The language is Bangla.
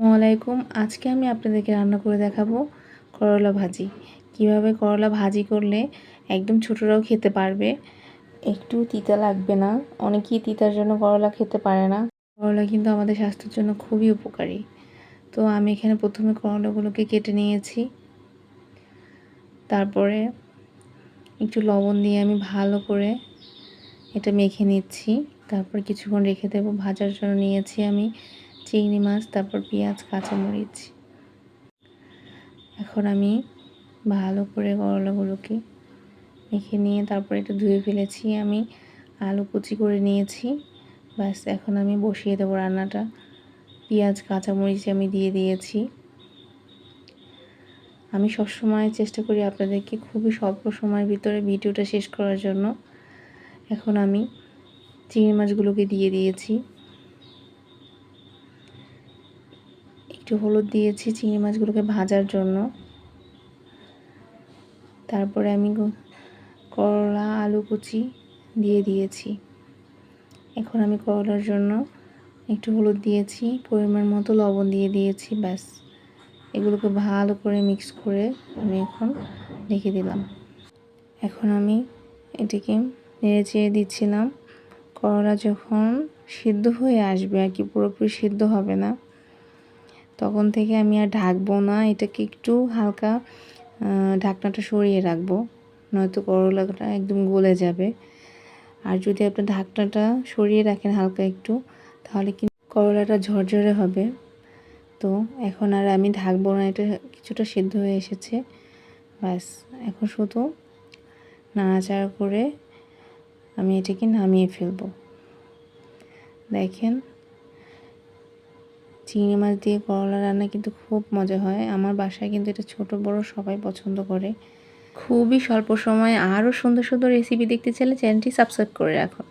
আসসালামু আলাইকুম। আজকে আমি আপনাদেরকে রান্না করে দেখাবো করলা ভাজি। কিভাবে করলা ভাজি করলে একদম ছোটরাও খেতে পারবে, একটু তিতা লাগবে না। অনেকেই তিতার জন্য করলা খেতে পারে না। করলা কিন্তু আমাদের স্বাস্থ্যের জন্য খুবই উপকারী। তো আমি এখানে প্রথমে করলাগুলোকে কেটে নিয়েছি। তারপরে একটু লবণ দিয়ে আমি ভালো করে এটা মেখে নিচ্ছি। তারপর কিছুক্ষণ রেখে দেবো। ভাজার জন্য নিয়েছি আমি চিংড়ি মাছ, তারপর পেঁয়াজ, কাঁচামরিচ। এখন আমি ভালো করে করলাগুলোকে মেখে নিয়ে তারপর এটা ধুয়ে ফেলেছি। আমি আলু কুচি করে নিয়েছি। ব্যাস এখন আমি বসিয়ে দেবো রান্নাটা। পেঁয়াজ, কাঁচামরিচ আমি দিয়ে দিয়েছি। আমি সবসময় চেষ্টা করি আপনাদেরকে খুবই স্বল্প সময়ের ভিতরে ভিডিওটা শেষ করার জন্য। এখন আমি চিংড়ি মাছগুলোকে দিয়ে দিয়েছি। একটু হলুদ দিয়েছি চিংড়ি মাছগুলোকে ভাজার জন্য। তারপরে আমি করলা, আলু কুচি দিয়ে দিয়েছি। এখন আমি করলার জন্য একটু হলুদ দিয়েছি, পরিমাণ মতো লবণ দিয়ে দিয়েছি। ব্যাস এগুলোকে ভালো করে মিক্স করে আমি এখন রেখে দিলাম। এখন আমি এটিকে নেড়ে চেড়ে দিচ্ছিলাম। করলা যখন সিদ্ধ হয়ে আসবে আর কি, পুরোপুরি সিদ্ধ হবে না, তখন থেকে আমি আর ঢাকবো না। এটাকে একটু হালকা ঢাকনাটা সরিয়ে রাখবো, নয়তো করলাটা একদম গলে যাবে। আর যদি আপনি ঢাকনাটা সরিয়ে রাখেন হালকা একটু, তাহলে কিন্তু করলাটা ঝরঝরে হবে। তো এখন আর আমি ঢাকবো না, এটা কিছুটা সিদ্ধ হয়ে এসেছে। ব্যাস এখন শুধু নাড়াচাড়া করে আমি এটাকে নামিয়ে ফেলবো। দেখেন, চিংড়ি মাছ দিয়ে করলা রান্না কিন্তু খুব মজা হয়। আমার বাসায় কিন্তু এটা ছোট বড় সবাই পছন্দ করে। খুবই স্বল্প সময়ে আরও সুন্দর সুন্দর রেসিপি দেখতে চাইলে চ্যানেলটি সাবস্ক্রাইব করে রাখুন।